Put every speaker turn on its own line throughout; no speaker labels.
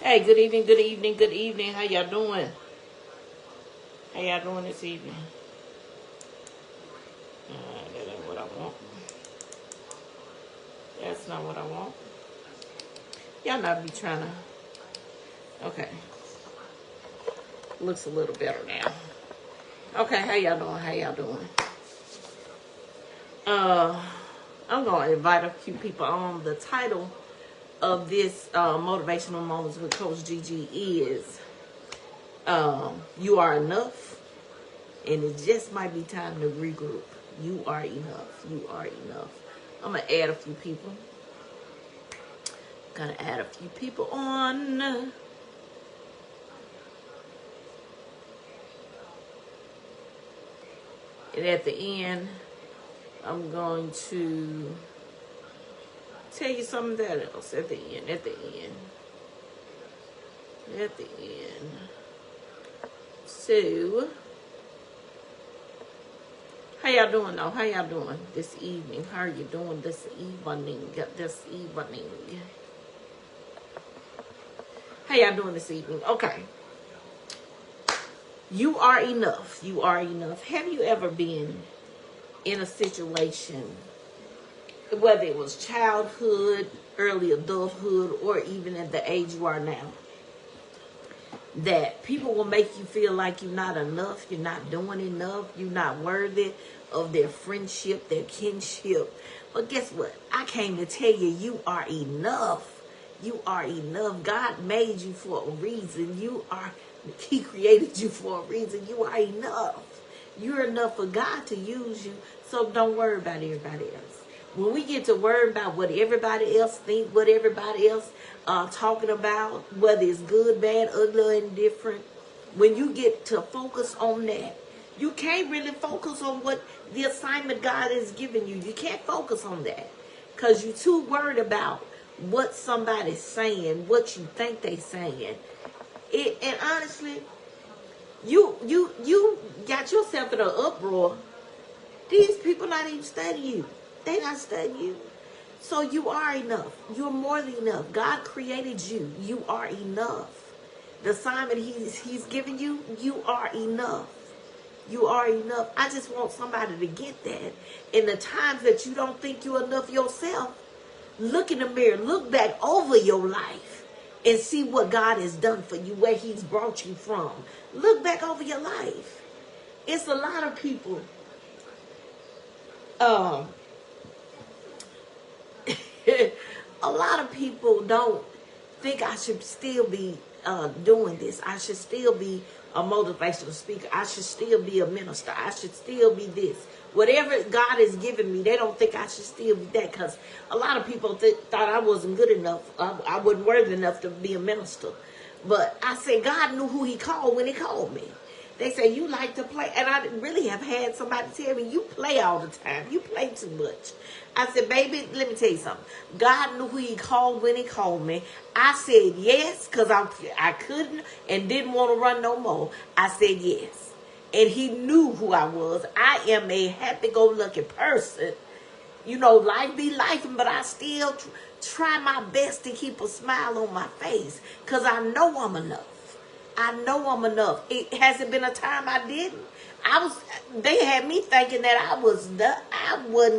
Hey, good evening, good evening, good evening. How y'all doing? How y'all doing this evening? That ain't what I want. That's not what I want. Y'all not be trying to. Okay. Looks a little better now. Okay, how y'all doing? How y'all doing? Uh, I'm going to invite a few people on. The title of this Motivational Moments with Coach Gigi is You Are Enough, and it just might be time to regroup. You are enough. You are enough. I'm going to add a few people. Gonna add a few people on. And at the end, I'm going to tell you something that else at the end. So, how y'all doing though? How y'all doing this evening? How are you doing this evening? How y'all doing this evening? Okay. You are enough. You are enough. Have you ever been in a situation, whether it was childhood, early adulthood, or even at the age you are now, that people will make you feel like you're not enough, you're not doing enough, you're not worthy of their friendship, their kinship? But guess what? I came to tell you, you are enough. You are enough. God made you for a reason. He created you for a reason. You are enough. You're enough for God to use you. So don't worry about everybody else. When we get to worry about what everybody else thinks, what everybody else talking about, whether it's good, bad, ugly, or indifferent, when you get to focus on that, you can't really focus on what the assignment God has given you. You can't focus on that because you're too worried about what somebody's saying, what you think they're saying. And honestly, you got yourself in an uproar. These people not even studying you. They not studying you. So you are enough. You're more than enough. God created you. You are enough. The assignment he's given you, you are enough. You are enough. I just want somebody to get that. In the times that you don't think you're enough yourself, look in the mirror. Look back over your life and see what God has done for you, where he's brought you from. Look back over your life. It's a lot of people a lot of people don't think I should still be doing this. I should still be a motivational speaker. I should still be a minister. I should still be this. Whatever God has given me, they don't think I should still be that, because a lot of people thought I wasn't good enough. I wasn't worthy enough to be a minister. But I said God knew who he called when he called me. They say, you like to play. And I really have had somebody tell me, you play all the time. You play too much. I said, baby, let me tell you something. God knew who he called when he called me. I said yes, because I couldn't and didn't want to run no more. I said yes. And he knew who I was. I am a happy-go-lucky person. You know, life be life, but I still try my best to keep a smile on my face, because I know I'm enough. I know I'm enough. It hasn't been a time I didn't. They had me thinking that I wasn't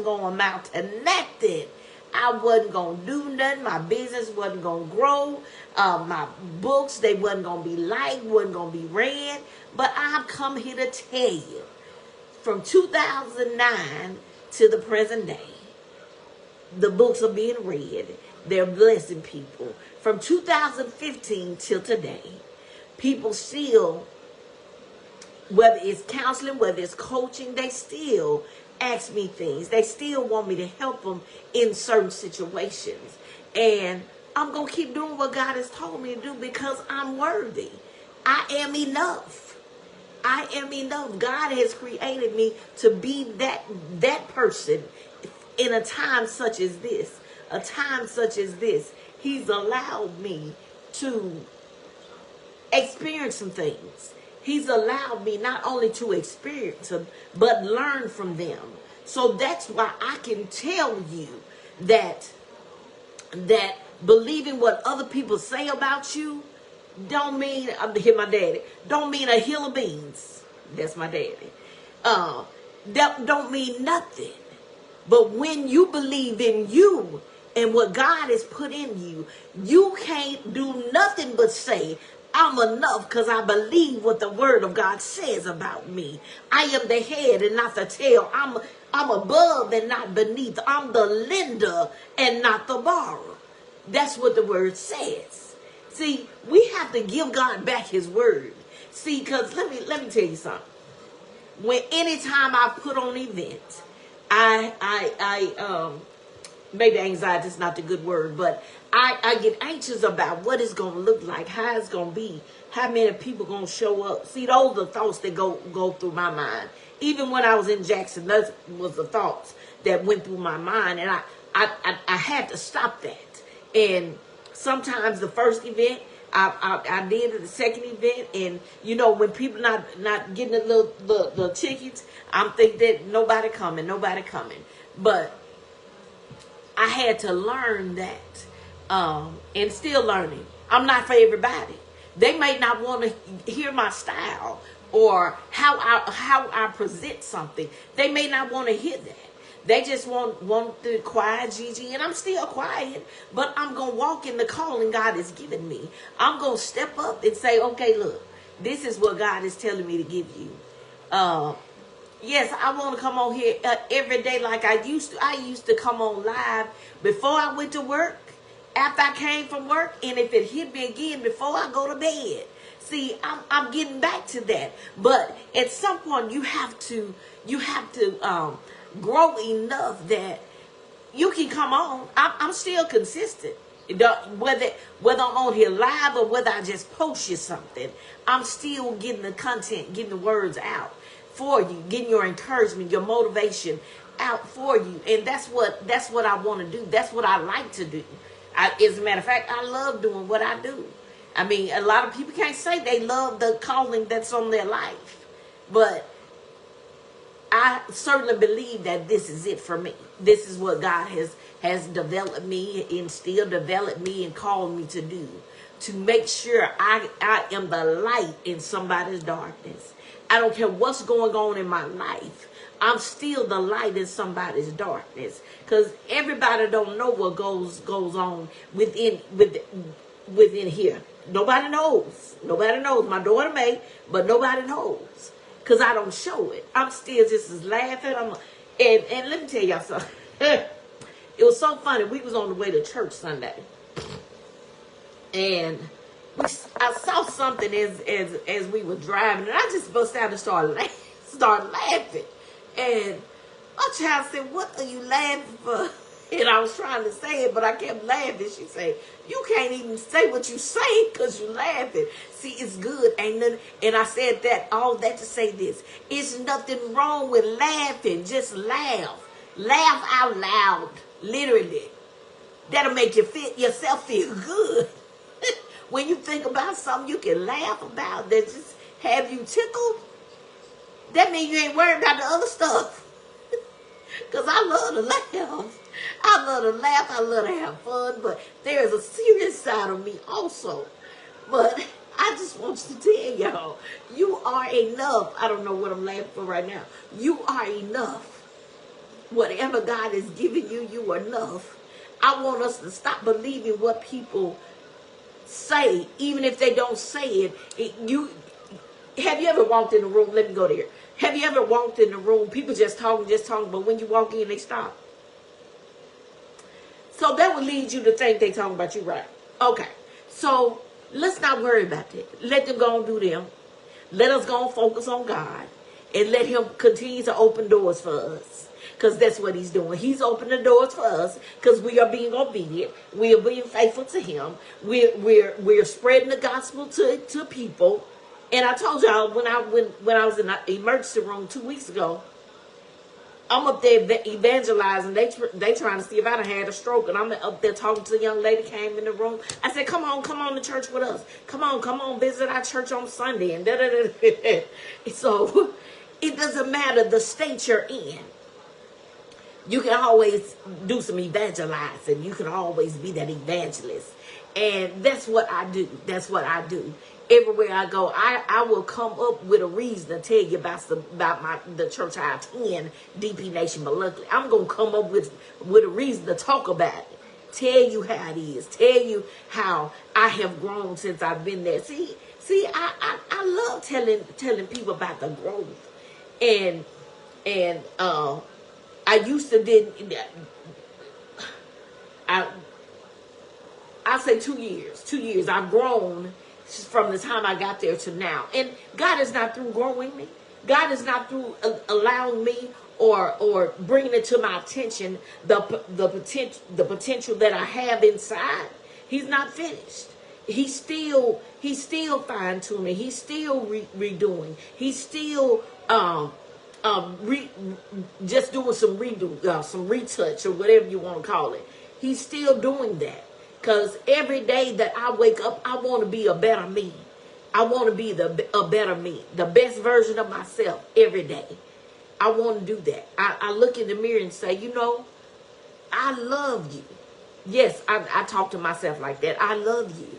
going to amount to nothing. I wasn't going to do nothing. My business wasn't going to grow. My books, they wasn't going to be liked, wasn't going to be read. But I've come here to tell you, from 2009 to the present day, the books are being read. They're blessing people. From 2015 till today, people still, whether it's counseling, whether it's coaching, they still ask me things. They still want me to help them in certain situations. And I'm going to keep doing what God has told me to do, because I'm worthy. I am enough. I am enough. God has created me to be that person in a time such as this. A time such as this. He's allowed me to experience some things. He's allowed me not only to experience them, but learn from them. So that's why I can tell you that believing what other people say about you, don't mean, I'm to hear my daddy, don't mean a hill of beans. That's my daddy. That don't mean nothing. But when you believe in you and what God has put in you, you can't do nothing but say, I'm enough because I believe what the word of God says about me. I am the head and not the tail. I'm above and not beneath. I'm the lender and not the borrower. That's what the word says. See, we have to give God back his word. See, because let me tell you something. When anytime I put on events, maybe anxiety is not the good word, but I get anxious about what it's going to look like, how it's going to be, how many people going to show up. See, those are the thoughts that go through my mind. Even when I was in Jackson, those was the thoughts that went through my mind, and I had to stop that. And sometimes the first event, I did the second event, and you know, when people not getting the tickets, I'm thinking that nobody coming. But I had to learn that, and still learning. I'm not for everybody. They may not want to hear my style or how I present something. They may not want to hear that. They just want the quiet Gigi, and I'm still quiet, but I'm going to walk in the calling God has given me. I'm going to step up and say, okay, look, this is what God is telling me to give you. Yes, I want to come on here every day like I used to. I used to come on live before I went to work, after I came from work, and if it hit me again before I go to bed. See, I'm getting back to that. But at some point, you have to grow enough that you can come on. I'm still consistent. Whether I'm on here live or whether I just post you something, I'm still getting the content, getting the words out for you, getting your encouragement, your motivation out for you. And that's what I want to do. That's what I like to do. As a matter of fact, I love doing what I do. I mean, a lot of people can't say they love the calling that's on their life, but I certainly believe that this is it for me. This is what God has developed me and still developed me and called me to do, to make sure I am the light in somebody's darkness. I don't care what's going on in my life. I'm still the light in somebody's darkness, because everybody don't know what goes on within here. Nobody knows. Nobody knows. My daughter may, but nobody knows, because I don't show it. I'm still just as laughing. And let me tell y'all something. It was so funny. We was on the way to church Sunday, and I saw something as we were driving, and I just bust out and started laughing. And my child said, "What are you laughing for?" And I was trying to say it, but I kept laughing. She said, "You can't even say what you say because you're laughing." See, it's good, ain't nothing. And I said all that to say this: it's nothing wrong with laughing. Just laugh out loud, literally. That'll make yourself feel good. When you think about something you can laugh about that just have you tickled, that means you ain't worried about the other stuff. Because I love to laugh. I love to laugh. I love to have fun. But there is a serious side of me also. But I just want you to tell y'all, you are enough. I don't know what I'm laughing for right now. You are enough. Whatever God has given you, you are enough. I want us to stop believing what people say, even if they don't say it. Have you ever walked in a room? Let me go there. Have you ever walked in a room, people just talking, but when you walk in, they stop? So that would lead you to think they talking about you, right? Okay. So let's not worry about that. Let them go and do them. Let us go and focus on God, and let him continue to open doors for us. Because that's what he's doing. He's opening the doors for us because we are being obedient. We are being faithful to him. We're spreading the gospel to people. And I told y'all when I was in the emergency room 2 weeks ago, I'm up there evangelizing. They trying to see if I done had a stroke, and I'm up there talking to a young lady came in the room. I said, come on to church with us. Come on, visit our church on Sunday. And So it doesn't matter the state you're in. You can always do some evangelizing. You can always be that evangelist. And that's what I do. That's what I do. Everywhere I go, I will come up with a reason to tell you about the church I attend, DP Nation. But luckily, I'm gonna come up with a reason to talk about it. Tell you how it is. Tell you how I have grown since I've been there. See, I love telling people about the growth. And I used to I say 2 years. 2 years. I've grown from the time I got there to now. And God is not through growing me. God is not through allowing me or bringing it to my attention the potential that I have inside. He's not finished. He's still fine tuning. He's still redoing. He's still just doing some retouch or whatever you want to call it. He's still doing that. Because every day that I wake up, I want to be a better me. I want to be a better me, the best version of myself every day. I want to do that. I look in the mirror and say, you know, I love you. Yes, I talk to myself like that. I love you.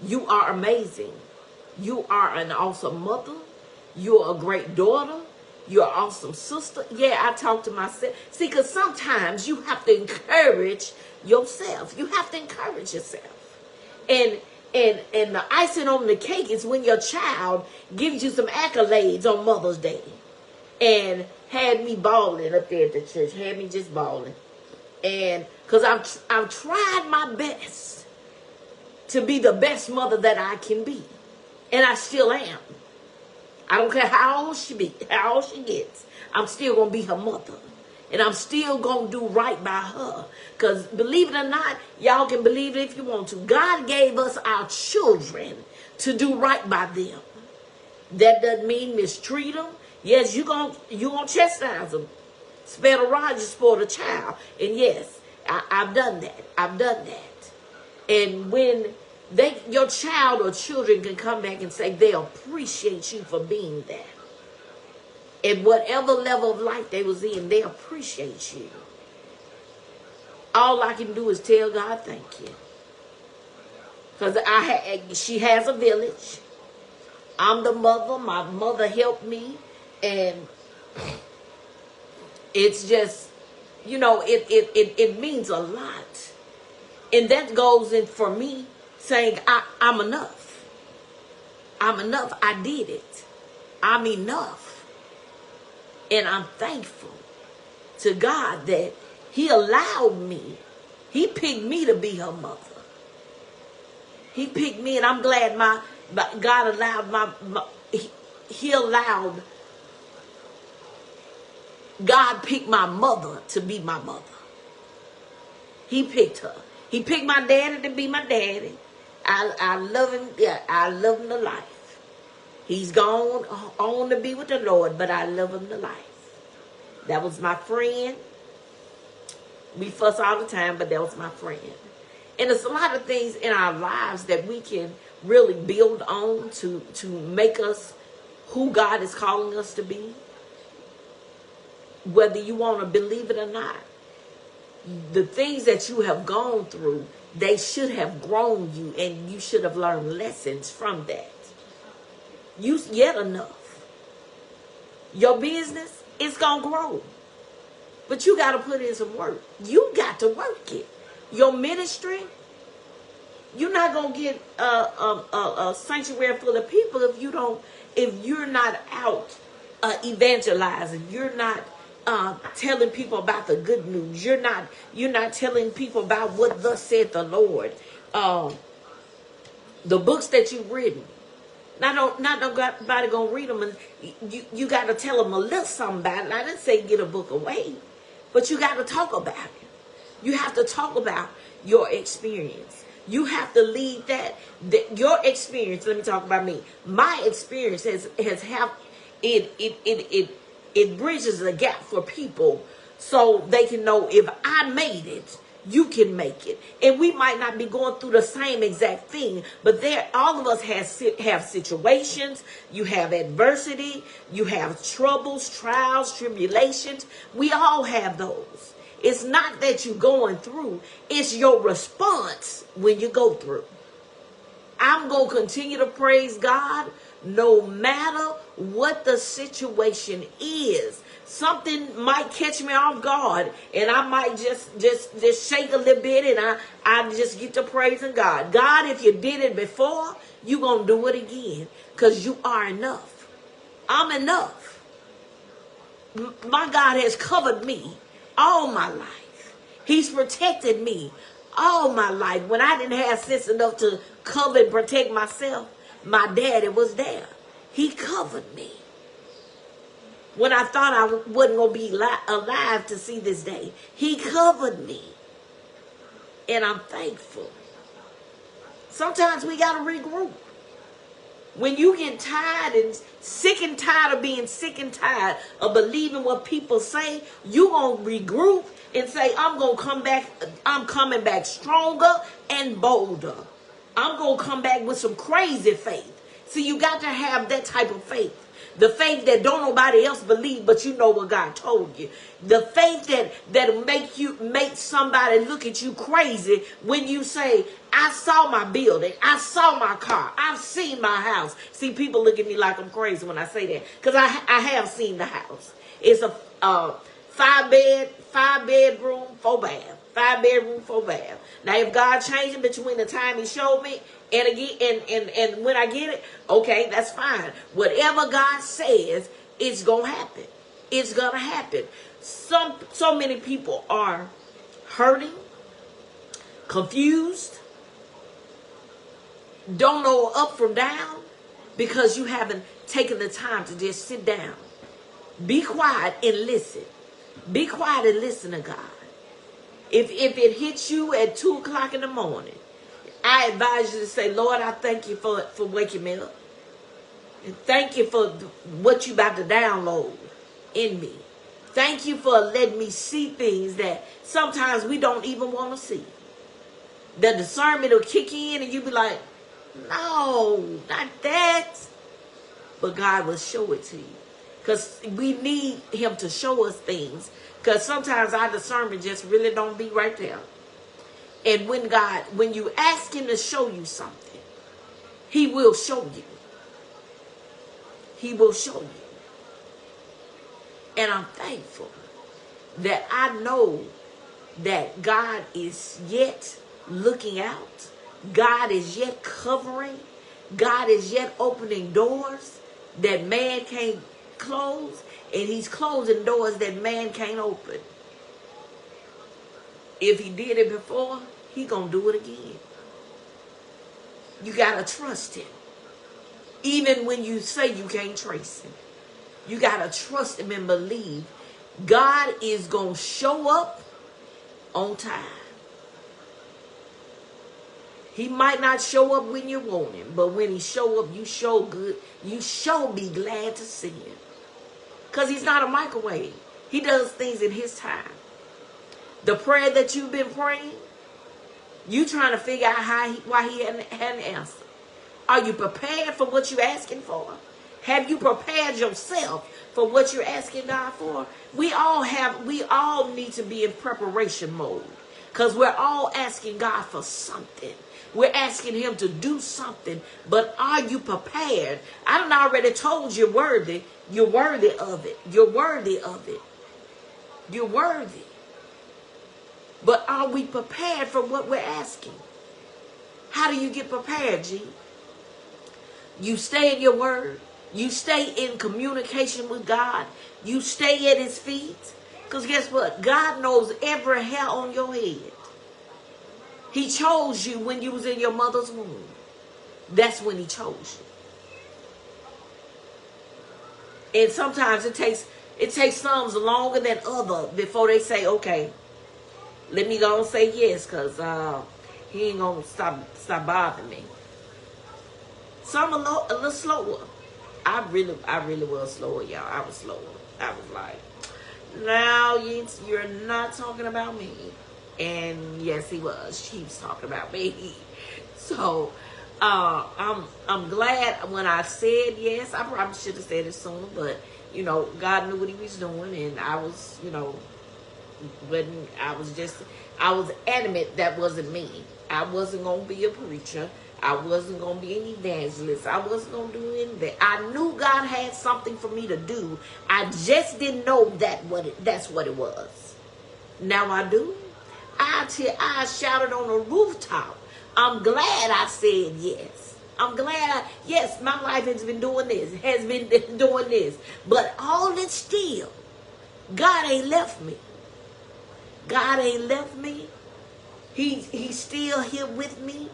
You are amazing. You are an awesome mother. You're a great daughter. You're an awesome sister. Yeah, I talk to myself. See, because sometimes you have to encourage yourself. You have to encourage yourself. And the icing on the cake is when your child gives you some accolades on Mother's Day. And had me bawling up there at the church. Had me just bawling. And because I've tried my best to be the best mother that I can be. And I still am. I don't care how old she gets. I'm still going to be her mother. And I'm still going to do right by her. Because believe it or not, y'all can believe it if you want to. God gave us our children to do right by them. That doesn't mean mistreat them. Yes, you're gonna chastise them. Spare the rod, you spoil the child. And yes, I've done that. I've done that. And when your child or children can come back and say they appreciate you for being there. At whatever level of life they was in, they appreciate you. All I can do is tell God thank you. Because she has a village. I'm the mother. My mother helped me. And it's just, you know, it means a lot. And that goes in for me saying, I'm enough. I'm enough. I did it. I'm enough. And I'm thankful to God that he allowed me. He picked me to be her mother. He picked me, and I'm glad God allowed he allowed God picked my mother to be my mother. He picked her. He picked my daddy to be my daddy. I love him. Yeah, I love him to life. He's gone on to be with the Lord, but I love him to life. That was my friend. We fuss all the time, but that was my friend. And there's a lot of things in our lives that we can really build on to make us who God is calling us to be. Whether you want to believe it or not, the things that you have gone through, they should have grown you, and you should have learned lessons from that. You yet enough. Your business, it's going to grow. But you got to put in some work. You got to work it. Your ministry, you're not going to get a sanctuary full of people if you're not out evangelizing. You're not telling people about the good news. You're not telling people about what thus said the Lord. The books that you've written. Not nobody gonna read them, and you got to tell them a little something about it. I didn't say get a book away, but you got to talk about it. You have to talk about your experience. You have to lead your experience. Let me talk about me. My experience has helped. It bridges the gap for people so they can know if I made it, you can make it. And we might not be going through the same exact thing, but all of us have situations. You have adversity. You have troubles, trials, tribulations. We all have those. It's not that you're going through. It's your response when you go through. I'm going to continue to praise God no matter what the situation is. Something might catch me off guard, and I might just shake a little bit, and I just get to praising God. God, if you did it before, you're going to do it again, because you are enough. I'm enough. My God has covered me all my life. He's protected me all my life. When I didn't have sense enough to cover and protect myself, my daddy was there. He covered me. When I thought I wasn't going to be alive to see this day, he covered me. And I'm thankful. Sometimes we got to regroup. When you get tired and sick and tired of being sick and tired of believing what people say, you going to regroup and say, I'm going to come back. I'm coming back stronger and bolder. I'm going to come back with some crazy faith. See, you got to have that type of faith. The faith that don't nobody else believe, but you know what God told you. The faith that'll make somebody look at you crazy when you say, I saw my building, I saw my car, I've seen my house. See, people look at me like I'm crazy when I say that, because I have seen the house. It's a 5-bedroom, 4-bath. 5-bedroom, 4-bath. Now, if God changed it between the time he showed me and again and when I get it, okay, that's fine. Whatever God says, it's gonna happen. It's gonna happen. So many people are hurting, confused, don't know up from down, because you haven't taken the time to just sit down, be quiet and listen. Be quiet and listen to God. If it hits you at 2 o'clock in the morning, I advise you to say, Lord, I thank you for waking me up. And thank you for what you about to download in me. Thank you for letting me see things that sometimes we don't even want to see. The discernment will kick in and you be like, no, not that. But God will show it to you. Because we need him to show us things. Because sometimes our discernment just really don't be right there. And when you ask him to show you something, he will show you. He will show you. And I'm thankful that I know that God is yet looking out. God is yet covering. God is yet opening doors that man can't close. And he's closing doors that man can't open. If he did it before, he gonna do it again. You gotta trust him. Even when you say you can't trace him. You gotta trust him and believe God is gonna show up on time. He might not show up when you want him, but when he show up, you show good. You sure be glad to see him. Because he's not a microwave. He does things in his time. The prayer that you've been praying, you trying to figure out why he hadn't answered. Are you prepared for what you're asking for? Have you prepared yourself for what you're asking God for? We all need to be in preparation mode. Because we're all asking God for something. We're asking him to do something. But are you prepared? I done already told you worthy. You're worthy of it. You're worthy of it. You're worthy. But are we prepared for what we're asking? How do you get prepared, G? You stay in your word. You stay in communication with God. You stay at his feet. Because guess what? God knows every hair on your head. He chose you when you was in your mother's womb. That's when he chose you. And sometimes it takes some longer than others before they say, okay, let me go and say yes, because he ain't going to stop bothering me. Some a little slower. I really was slower, y'all. I was slower. I was like, now you're not talking about me. And yes, he was. She was talking about me. So I'm glad when I said yes. I probably should have said it sooner, but God knew what he was doing, and I was, when I was adamant that wasn't me. I wasn't gonna be a preacher. I wasn't gonna be an evangelist. I wasn't gonna do anything. I knew God had something for me to do. I just didn't know that's what it was. Now I do. I shouted on a rooftop. I'm glad I said yes. I'm glad yes, my life has been doing this, But all it still, God ain't left me. God ain't left me. He's still here with me.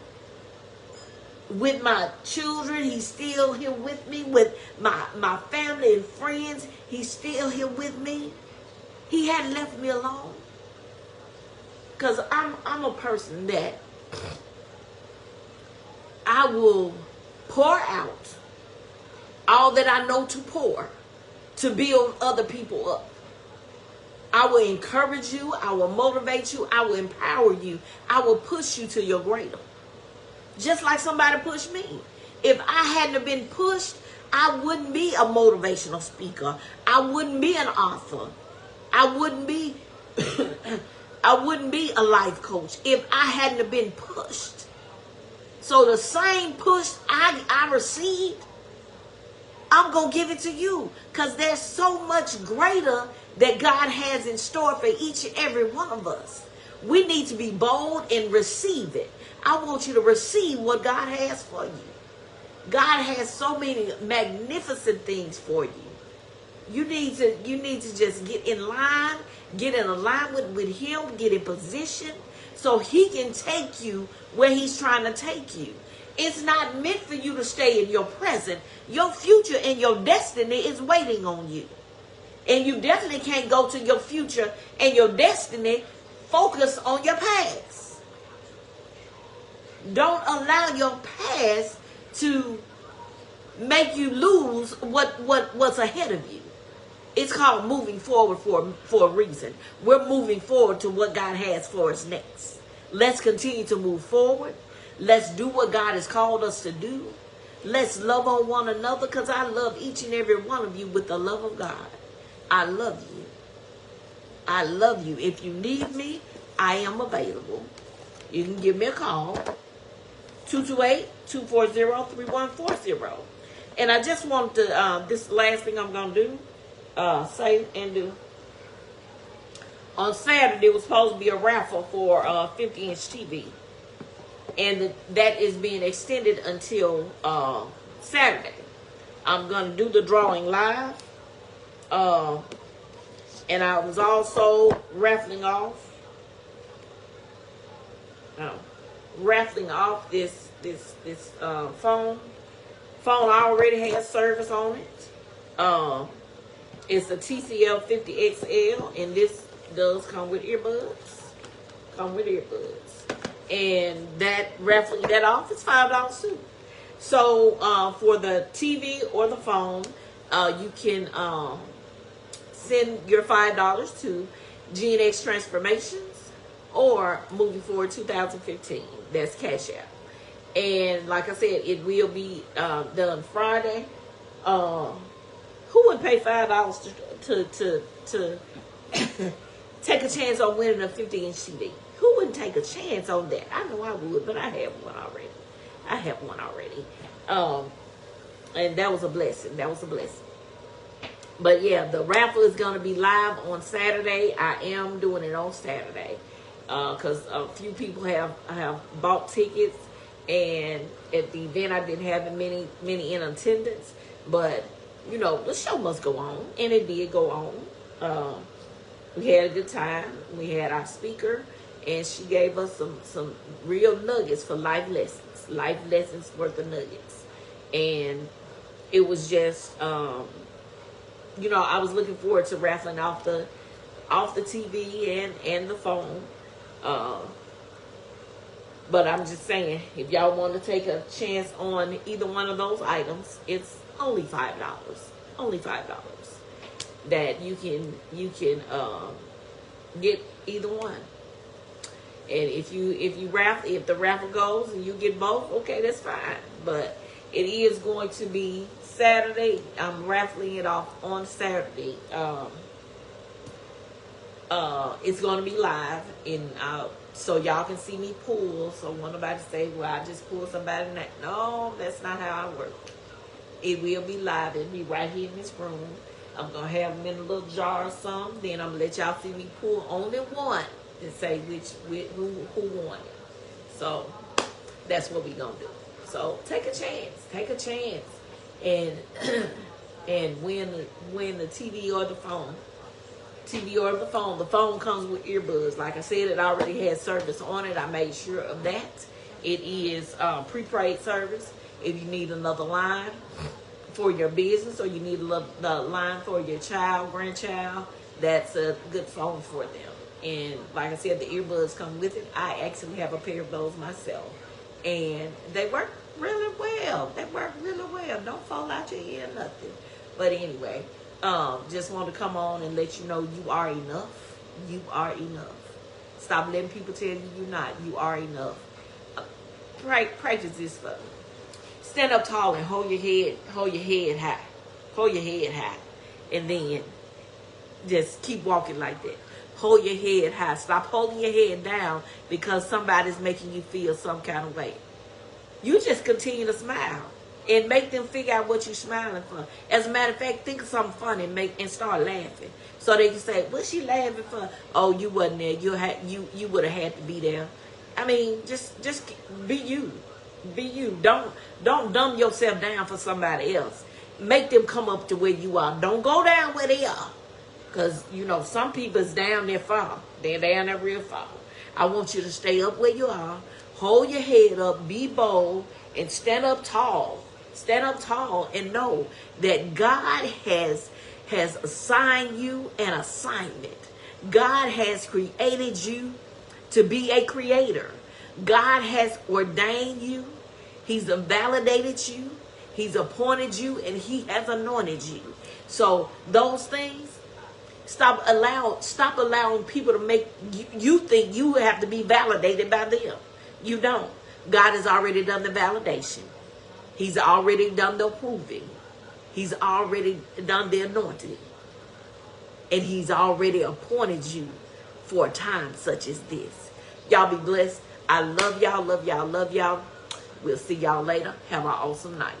With my children, he's still here with me. With my family and friends, he's still here with me. He hadn't left me alone. Because I'm a person that I will pour out all that I know to pour to build other people up. I will encourage you. I will motivate you. I will empower you. I will push you to your greater. Just like somebody pushed me. If I hadn't have been pushed, I wouldn't be a motivational speaker. I wouldn't be an author. I wouldn't be a life coach if I hadn't have been pushed. So the same push I received, I'm going to give it to you. Because there's so much greater that God has in store for each and every one of us. We need to be bold and receive it. I want you to receive what God has for you. God has so many magnificent things for you. You need to just get in line, get in alignment with him, get in position so he can take you where he's trying to take you. It's not meant for you to stay in your present. Your future and your destiny is waiting on you. And you definitely can't go to your future and your destiny focus on your past. Don't allow your past to make you lose what's ahead of you. It's called moving forward for a reason. We're moving forward to what God has for us next. Let's continue to move forward. Let's do what God has called us to do. Let's love on one another, because I love each and every one of you with the love of God. I love you. I love you. If you need me, I am available. You can give me a call. 228-240-3140. And I just want to, this last thing I'm going to do, say and do. On Saturday, it was supposed to be a raffle for 50-inch TV. And that is being extended until Saturday. I'm going to do the drawing live. And I was also raffling off this phone. Phone already has service on it. It's a TCL 50XL, and this does come with earbuds. And that raffling that off is $5 too. So for the TV or the phone, you can send your $5 to GNX Transformations or Moving Forward 2015. That's Cash App. And like I said, it will be done Friday. Who would pay $5 to take a chance on winning a 50-inch TV? Who wouldn't take a chance on that? I know I would, but I have one already. And that was a blessing. But yeah, the raffle is going to be live on Saturday. I am doing it on Saturday because a few people have bought tickets, and at the event I didn't have many in attendance. But you know, the show must go on, and it did go on. We had a good time. We had our speaker, and she gave us some real nuggets for life lessons worth of nuggets. And it was just, you know, I was looking forward to raffling off the TV and the phone. But I'm just saying, if y'all want to take a chance on either one of those items, it's only $5. Only $5 that you can get either one. And if the raffle goes and you get both, okay, that's fine. But it is going to be Saturday. I'm raffling it off on Saturday. It's going to be live, and so y'all can see me pull. So want nobody say, well, I just pulled somebody. No, that's not how I work. It will be live. It'll be right here in this room. I'm going to have them in a little jar or something. Then I'm going to let y'all see me pull only one and say who won it. So that's what we going to do. So take a chance. Take a chance. And and win the TV or the phone. TV or the phone. The phone comes with earbuds. Like I said, it already has service on it. I made sure of that. It is prepaid service. If you need another line for your business, or you need the line for your child, grandchild, that's a good phone for them. And like I said, the earbuds come with it. I actually have a pair of those myself, and they work really well. They work really well. Don't fall out your ear, nothing. But anyway, just want to come on and let you know you are enough. You are enough. Stop letting people tell you you're not. You are enough. Practice this for me. Stand up tall and hold your head high. Hold your head high. And then just keep walking like that. Hold your head high. Stop holding your head down because somebody's making you feel some kind of way. You just continue to smile and make them figure out what you're smiling for. As a matter of fact, think of something funny and start laughing. So they can say, what's she laughing for? Oh, you wasn't there. You would have had to be there. I mean, just be you. Be you. Don't dumb yourself down for somebody else. Make them come up to where you are. Don't go down where they are. Because, some people's down there far. They're down there real far. I want you to stay up where you are. Hold your head up. Be bold. And stand up tall. Stand up tall and know that God has assigned you an assignment. God has created you to be a creator. God has ordained you. He's validated you. He's appointed you, and he has anointed you. So those things, stop allowing people to make you think you have to be validated by them. You don't. God has already done the validation. He's already done the approving. He's already done the anointing. And he's already appointed you for a time such as this. Y'all be blessed. I love y'all, love y'all, love y'all. We'll see y'all later. Have an awesome night.